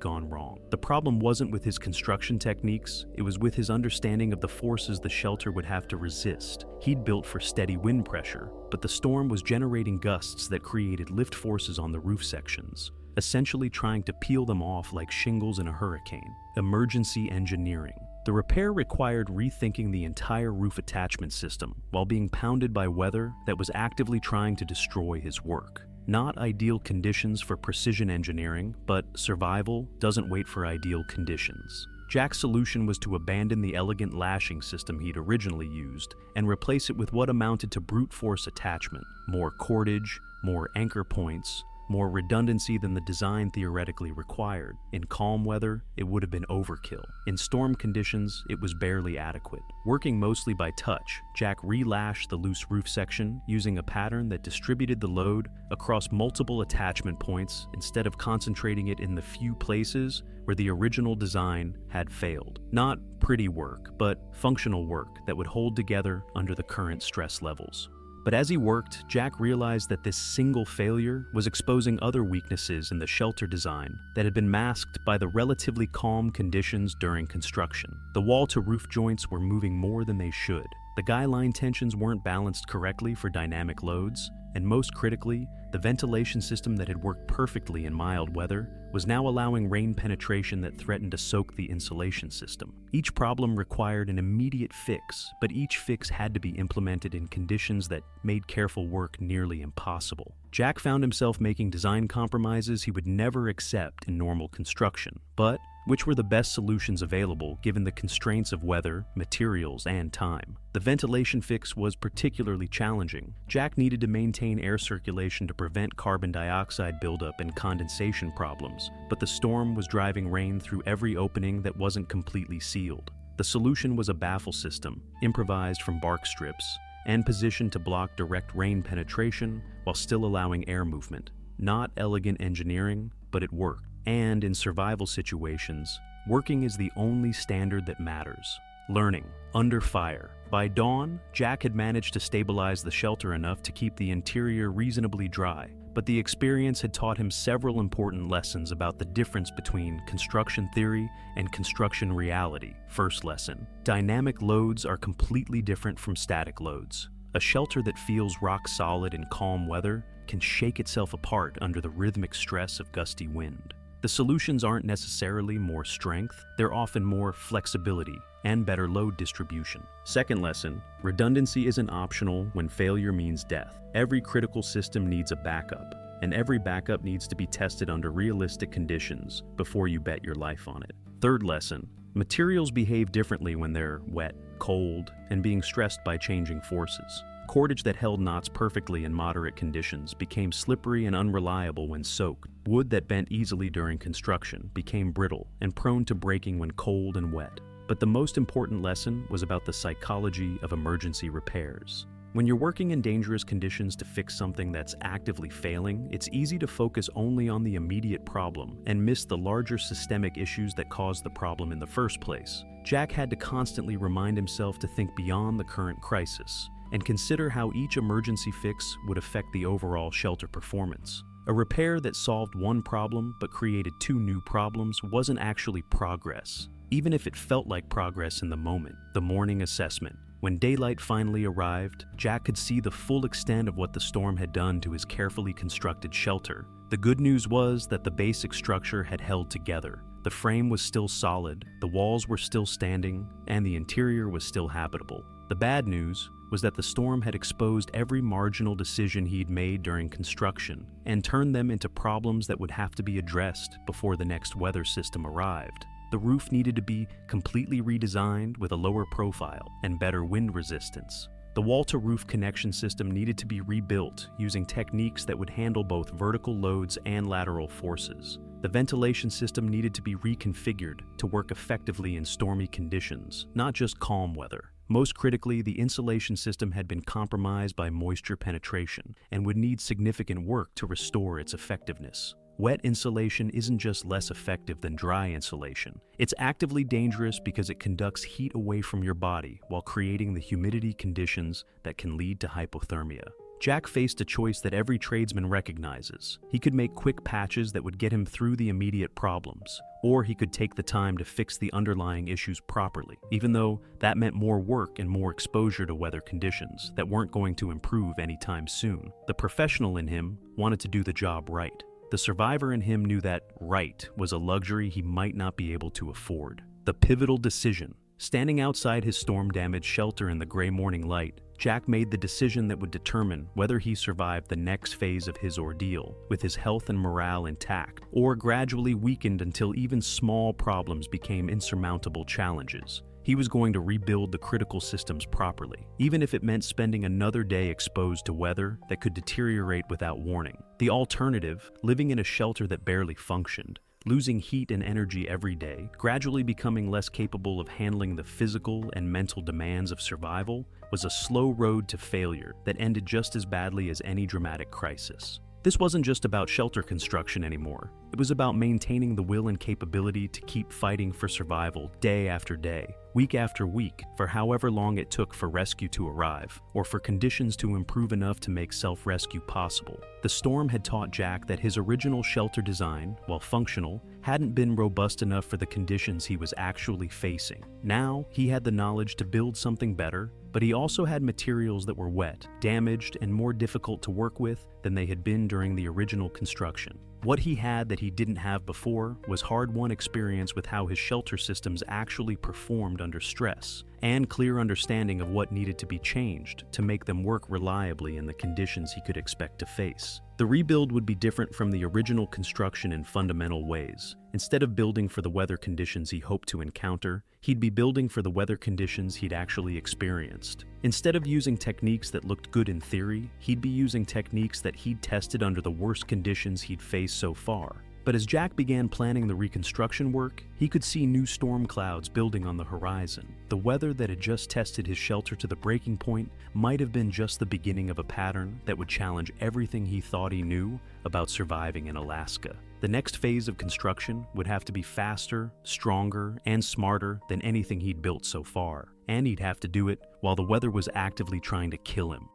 gone wrong. The problem wasn't with his construction techniques, it was with his understanding of the forces the shelter would have to resist. He'd built for steady wind pressure, but the storm was generating gusts that created lift forces on the roof sections, essentially trying to peel them off like shingles in a hurricane. Emergency engineering. The repair required rethinking the entire roof attachment system while being pounded by weather that was actively trying to destroy his work. Not ideal conditions for precision engineering, but survival doesn't wait for ideal conditions. Jack's solution was to abandon the elegant lashing system he'd originally used and replace it with what amounted to brute force attachment. More cordage, more anchor points, more redundancy than the design theoretically required. In calm weather, it would have been overkill. In storm conditions, it was barely adequate. Working mostly by touch, Jack relashed the loose roof section using a pattern that distributed the load across multiple attachment points instead of concentrating it in the few places where the original design had failed. Not pretty work, but functional work that would hold together under the current stress levels. But as he worked, Jack realized that this single failure was exposing other weaknesses in the shelter design that had been masked by the relatively calm conditions during construction. The wall-to-roof joints were moving more than they should. The guy line tensions weren't balanced correctly for dynamic loads, and most critically, the ventilation system that had worked perfectly in mild weather was now allowing rain penetration that threatened to soak the insulation system. Each problem required an immediate fix, but each fix had to be implemented in conditions that made careful work nearly impossible. Jack found himself making design compromises he would never accept in normal construction, but which were the best solutions available given the constraints of weather, materials, and time. The ventilation fix was particularly challenging. Jack needed to maintain air circulation to prevent carbon dioxide buildup and condensation problems, but the storm was driving rain through every opening that wasn't completely sealed. The solution was a baffle system, improvised from bark strips, and positioned to block direct rain penetration while still allowing air movement. Not elegant engineering, but it worked. And in survival situations, working is the only standard that matters. Learning, under fire. By dawn, Jack had managed to stabilize the shelter enough to keep the interior reasonably dry, but the experience had taught him several important lessons about the difference between construction theory and construction reality. First lesson: dynamic loads are completely different from static loads. A shelter that feels rock solid in calm weather can shake itself apart under the rhythmic stress of gusty wind. The solutions aren't necessarily more strength, they're often more flexibility and better load distribution. Second lesson: redundancy isn't optional when failure means death. Every critical system needs a backup, and every backup needs to be tested under realistic conditions before you bet your life on it. Third lesson: materials behave differently when they're wet, cold, and being stressed by changing forces. Cordage that held knots perfectly in moderate conditions became slippery and unreliable when soaked. Wood that bent easily during construction became brittle and prone to breaking when cold and wet. But the most important lesson was about the psychology of emergency repairs. When you're working in dangerous conditions to fix something that's actively failing, it's easy to focus only on the immediate problem and miss the larger systemic issues that caused the problem in the first place. Jack had to constantly remind himself to think beyond the current crisis and consider how each emergency fix would affect the overall shelter performance. A repair that solved one problem but created two new problems wasn't actually progress. even if it felt like progress in the moment. The morning assessment. When daylight finally arrived, Jack could see the full extent of what the storm had done to his carefully constructed shelter. The good news was that the basic structure had held together. The frame was still solid, the walls were still standing, and the interior was still habitable. The bad news was that the storm had exposed every marginal decision he'd made during construction and turned them into problems that would have to be addressed before the next weather system arrived. The roof needed to be completely redesigned with a lower profile and better wind resistance. The wall-to-roof connection system needed to be rebuilt using techniques that would handle both vertical loads and lateral forces. The ventilation system needed to be reconfigured to work effectively in stormy conditions, not just calm weather. Most critically, the insulation system had been compromised by moisture penetration and would need significant work to restore its effectiveness. Wet insulation isn't just less effective than dry insulation. It's actively dangerous because it conducts heat away from your body while creating the humidity conditions that can lead to hypothermia. Jack faced a choice that every tradesman recognizes. He could make quick patches that would get him through the immediate problems, or he could take the time to fix the underlying issues properly, even though that meant more work and more exposure to weather conditions that weren't going to improve anytime soon. The professional in him wanted to do the job right. The survivor in him knew that right was a luxury he might not be able to afford. The pivotal decision. Standing outside his storm-damaged shelter in the gray morning light, Jack made the decision that would determine whether he survived the next phase of his ordeal, with his health and morale intact, or gradually weakened until even small problems became insurmountable challenges. He was going to rebuild the critical systems properly, even if it meant spending another day exposed to weather that could deteriorate without warning. The alternative, living in a shelter that barely functioned, losing heat and energy every day, gradually becoming less capable of handling the physical and mental demands of survival, was a slow road to failure that ended just as badly as any dramatic crisis. This wasn't just about shelter construction anymore. It was about maintaining the will and capability to keep fighting for survival day after day, week after week, for however long it took for rescue to arrive, or for conditions to improve enough to make self-rescue possible. The storm had taught Jack that his original shelter design, while functional, hadn't been robust enough for the conditions he was actually facing. Now, he had the knowledge to build something better, but he also had materials that were wet, damaged, and more difficult to work with than they had been during the original construction. What he had that he didn't have before was hard-won experience with how his shelter systems actually performed under stress, and clear understanding of what needed to be changed to make them work reliably in the conditions he could expect to face. The rebuild would be different from the original construction in fundamental ways. Instead of building for the weather conditions he hoped to encounter, he'd be building for the weather conditions he'd actually experienced. Instead of using techniques that looked good in theory, he'd be using techniques that he'd tested under the worst conditions he'd faced so far. But as Jack began planning the reconstruction work, he could see new storm clouds building on the horizon. The weather that had just tested his shelter to the breaking point might have been just the beginning of a pattern that would challenge everything he thought he knew about surviving in Alaska. The next phase of construction would have to be faster, stronger, and smarter than anything he'd built so far, and he'd have to do it while the weather was actively trying to kill him.